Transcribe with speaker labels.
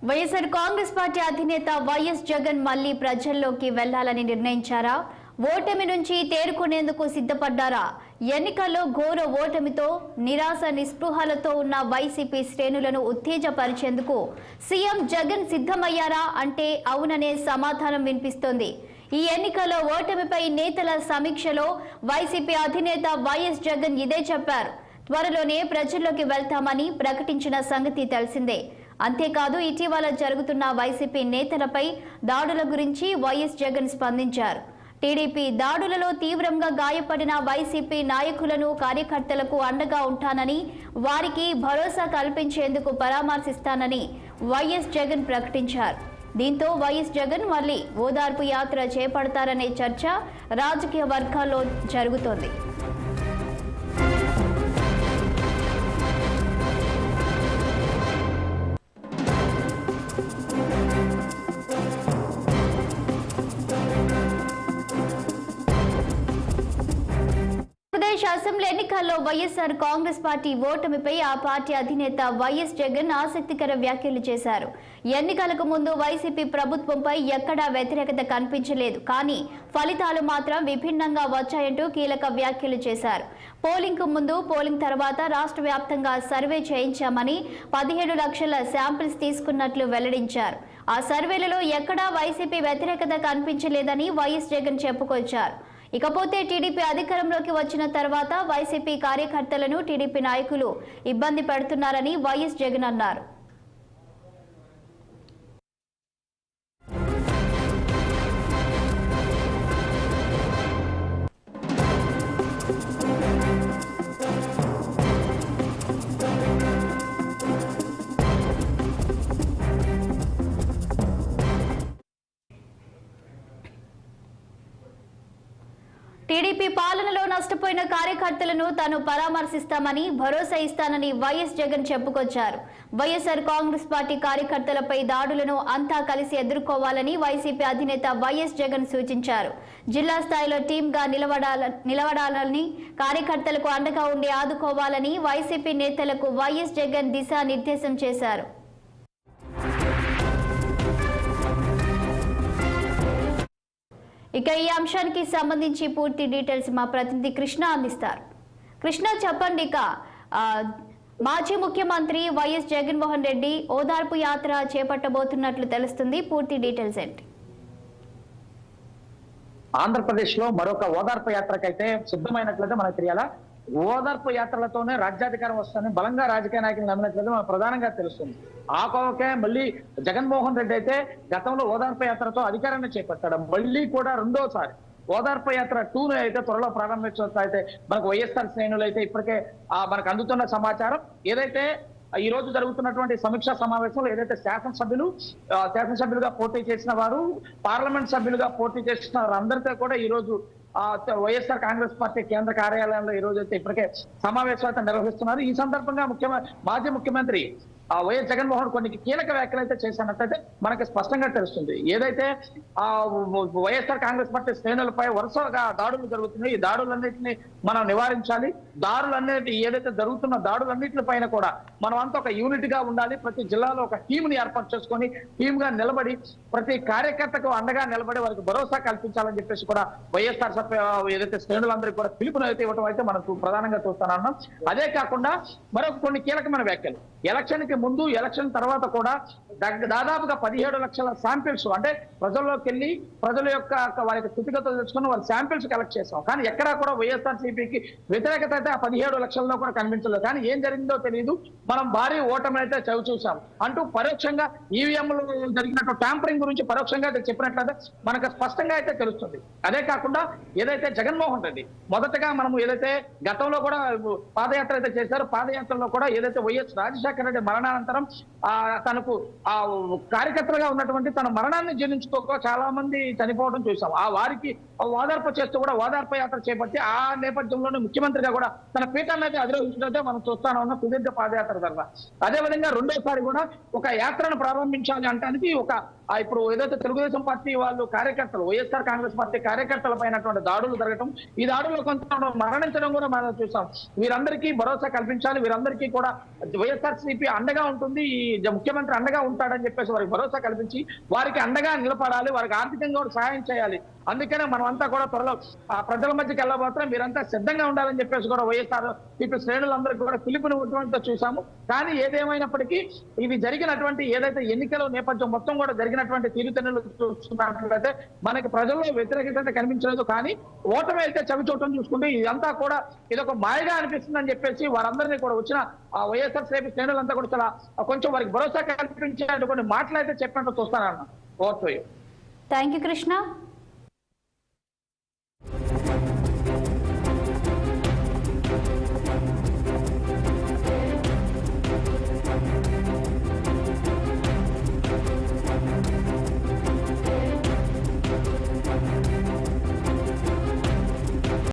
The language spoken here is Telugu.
Speaker 1: వైఎస్ఆర్ కాంగ్రెస్ పార్టీ అధినేత వైఎస్ జగన్ మళ్లీ ప్రజల్లోకి వెళ్లాలని నిర్ణయించారా? ఓటమి నుంచి తేరుకునేందుకు సిద్ధపడ్డారా? ఎన్నికల్లో ఘోర ఓటమితో నిరాశ నిస్పృహలతో ఉన్న వైసీపీ శ్రేణులను ఉత్తేజపరిచేందుకు సీఎం జగన్ సిద్ధమయ్యారా అంటే అవుననే సమాధానం వినిపిస్తోంది. ఈ ఎన్నికల్లో ఓటమిపై నేతల సమీక్షలో వైసీపీ అధినేత వైఎస్ జగన్ ఇదే చెప్పారు. త్వరలోనే ప్రజల్లోకి వెళ్తామని ప్రకటించిన సంగతి తెలిసిందే. అంతేకాదు, ఇటీవల జరుగుతున్న వైసీపీ నేతలపై దాడుల గురించి వైఎస్ జగన్ స్పందించారు. టీడీపీ దాడులలో తీవ్రంగా గాయపడిన వైసీపీ నాయకులను, కార్యకర్తలకు అండగా ఉంటానని, వారికి భరోసా కల్పించేందుకు పరామర్శిస్తానని వైఎస్ జగన్ ప్రకటించారు. దీంతో వైఎస్ జగన్ మళ్లీ ఓదార్పు యాత్ర చేపడతారనే చర్చ రాజకీయ వర్గాల్లో జరుగుతోంది. అసెంబ్లీ ఎన్నికల్లో వైఎస్ఆర్ కాంగ్రెస్ పార్టీ ఓటమిపై ఆ పార్టీ అధినేత వైఎస్ జగన్ ఆసక్తికర వ్యాఖ్యలు చేశారు. ఎన్నికలకు ముందు వైసీపీ ప్రభుత్వంపై ఎక్కడా వ్యతిరేకత కనిపించలేదు, కానీ ఫలితాలు మాత్రం విభిన్నంగా వచ్చాయంటూ కీలక వ్యాఖ్యలు చేశారు. పోలింగ్ కు ముందు, పోలింగ్ తర్వాత రాష్ట్ర వ్యాప్తంగా సర్వే చేయించామని 17 లక్షల శాంపిల్స్ తీసుకున్నట్లు వెల్లడించారు. ఆ సర్వేలలో ఎక్కడా వైసీపీ వ్యతిరేకత కనిపించలేదని వైఎస్ జగన్ చెప్పుకొచ్చారు. ఇకపోతే టీడీపీ అధికారంలోకి వచ్చిన తర్వాత వైసీపీ కార్యకర్తలను టీడీపీ నాయకులు ఇబ్బంది పెడుతున్నారని వైఎస్ జగన్ అన్నారు. టీడీపీ పాలనలో నష్టపోయిన కార్యకర్తలను తాను పరామర్శిస్తామని, భరోసా ఇస్తానని వైఎస్ జగన్ చెప్పుకొచ్చారు. వైఎస్ఆర్ కాంగ్రెస్ పార్టీ కార్యకర్తలపై దాడులను అంతా కలిసి ఎదుర్కోవాలని వైసీపీ అధినేత వైఎస్ జగన్ సూచించారు. జిల్లా స్థాయిలో టీమ్గా నిలబడాలని, కార్యకర్తలకు అండగా ఉండి ఆదుకోవాలని వైసీపీ నేతలకు వైఎస్ జగన్ దిశానిర్దేశం చేశారు. ఇక ఈ అంశానికి సంబంధించి పూర్తి డీటెయిల్స్ మా ప్రతినిధి కృష్ణ అందిస్తారు. కృష్ణ, చెప్పండి. ఇక మాజీ ముఖ్యమంత్రి వైఎస్ జగన్మోహన్ రెడ్డి ఓదార్పు యాత్ర చేపట్టబోతున్నట్లు తెలుస్తుంది. పూర్తి డీటెయిల్స్ ఏంటి?
Speaker 2: ఆంధ్రప్రదేశ్ లో మరొక ఓదార్పు యాత్రకైతే సిద్ధమైనట్లయితే మనకు తెలియాలా. ఓదార్పు యాత్రలతోనే రాజ్యాధికారం వస్తుందని బలంగా రాజకీయ నాయకులు నమ్మినట్లయితే మనకు ప్రధానంగా తెలుస్తుంది. ఆ కోవకే మళ్ళీ జగన్మోహన్ రెడ్డి అయితే గతంలో ఓదార్పు యాత్రతో అధికారాన్ని చేపట్టాడు. మళ్ళీ కూడా రెండోసారి ఓదార్పు యాత్ర 2ను అయితే త్వరలో ప్రారంభించవచ్చు. అయితే మనకు వైఎస్ఆర్ శ్రేణులు అయితే ఇప్పటికే మనకు అందుతున్న సమాచారం ఏదైతే ఈ రోజు జరుగుతున్నటువంటి సమీక్షా సమావేశంలో ఏదైతే శాసనసభ్యులుగా పోటీ చేసిన వారు, పార్లమెంట్ సభ్యులుగా పోటీ చేసిన వారందరితో కూడా ఈ రోజు వైఎస్ఆర్ కాంగ్రెస్ పార్టీ కేంద్ర కార్యాలయంలో ఈ రోజు అయితే ఇప్పటికే సమావేశాలు నిర్వహిస్తున్నారు. ఈ సందర్భంగా మాజీ ముఖ్యమంత్రి వైఎస్ జగన్మోహన్ కొన్ని కీలక వ్యాఖ్యలు అయితే చేశానట్లయితే మనకి స్పష్టంగా తెలుస్తుంది. ఏదైతే వైఎస్ఆర్ కాంగ్రెస్ పార్టీ శ్రేణులపై వరుసగా దాడులు జరుగుతున్నాయి, ఈ దాడులన్నింటినీ మనం నివారించాలి. ఏదైతే జరుగుతున్న దాడులన్నింటిపైన కూడా మనం అంతా ఒక యూనిట్ గా ఉండాలి. ప్రతి జిల్లాలో ఒక టీంని ఏర్పాటు చేసుకొని టీమ్ గా నిలబడి ప్రతి కార్యకర్తకు అండగా నిలబడి వారికి భరోసా కల్పించాలని చెప్పేసి కూడా వైఎస్ఆర్ ఏదైతే శ్రేణులందరికీ కూడా పిలుపునైతే ఇవ్వడం అయితే మనకు ప్రధానంగా చూస్తున్నాం. అదే కాకుండా మరొక కొన్ని కీలకమైన వ్యాఖ్యలు ఎలక్షన్ కి ముందు, ఎలక్షన్ తర్వాత కూడా దాదాపుగా 17 లక్షల శాంపిల్స్ అంటే ప్రజల్లోకి వెళ్ళి ప్రజల యొక్క వారికి స్థితిగతులు తెలుసుకుని వాళ్ళ శాంపిల్స్ కలెక్ట్ చేసాం. కానీ ఎక్కడా కూడా వైఎస్ఆర్సీపీకి వ్యతిరేకత అయితే ఆ 17 లక్షల్లో కూడా కనిపించలేదు. కానీ ఏం జరిగిందో తెలియదు, మనం భారీ ఓటమి అయితే చూసాం అంటూ పరోక్షంగా ఈవీఎంలు జరిగినట్టు ట్యాంపరింగ్ గురించి పరోక్షంగా చెప్పినట్లయితే మనకు స్పష్టంగా అయితే తెలుస్తుంది. అదే కాకుండా ఏదైతే జగన్మోహన్ రెడ్డి మొదటగా మనం ఏదైతే గతంలో కూడా పాదయాత్ర అయితే చేశారో, పాదయాత్రలో కూడా ఏదైతే వైఎస్ రాజశేఖర రెడ్డి మరణానంతరం తనకు కార్యకర్తలుగా ఉన్నటువంటి తన మరణాన్ని జీర్ణించుకోక చాలా మంది చనిపోవడం చూసాం. ఆ వారికి ఓదార్పు చేస్తూ కూడా ఓదార్పు యాత్ర చేపట్టి ఆ నేపథ్యంలోనే ముఖ్యమంత్రిగా కూడా తన పీఠాన్ని అయితే అధిరోహించినట్టే మనం చూస్తానే ఉన్న సుదీర్ఘ పాదయాత్ర తర్వాత. అదేవిధంగా రెండోసారి కూడా ఒక యాత్రను ప్రారంభించాలి అంటానికి ఇప్పుడు ఏదైతే తెలుగుదేశం పార్టీ వాళ్ళు కార్యకర్తలు, వైఎస్ఆర్ కాంగ్రెస్ పార్టీ కార్యకర్తల పైనటువంటి దాడులు జరగడం, ఈ దాడుల్లో కొంత మరణించడం కూడా మనం చూసాం. వీరందరికీ భరోసా కల్పించాలి, వీరందరికీ కూడా వైఎస్ఆర్సీపీ అండగా అండగా ఉంటుంది, ఈ ముఖ్యమంత్రి అండగా ఉంటాడని చెప్పేసి వారికి భరోసా కల్పించి వారికి అండగా నిలబడాలి, వారికి ఆర్థికంగా కూడా సహాయం చేయాలి. అందుకనే మనం అంతా కూడా త్వరలో ప్రజల మధ్యకి వెళ్ళబోతున్నాం, మీరంతా సిద్ధంగా ఉండాలని చెప్పేసి కూడా వైఎస్ఆర్ ఇప్పుడు శ్రేణులందరికీ కూడా పిలుపునివ్వడంతో చూసాము. కానీ ఏదేమైనప్పటికీ ఇది జరిగినటువంటి ఏదైతే ఎన్నికల నేపథ్యం మొత్తం కూడా జరిగినటువంటి తీరుతెన్నులు చూస్తున్నట్లయితే మనకి ప్రజల్లో వ్యతిరేకత కనిపించలేదు. కానీ ఓటమి అయితే చవిచూడటం చూసుకుంటే ఇదంతా కూడా ఇదొక మాయగా అనిపిస్తుందని చెప్పేసి వారందరినీ కూడా వచ్చిన వైఎస్ఆర్ శ్రేణి శ్రేణులంతా కూడా చాలా కొంచెం వారికి భరోసా కల్పించేటువంటి మాటలు అయితే చెప్పినట్టు చూస్తానన్న. Okay,
Speaker 1: thank you Krishna.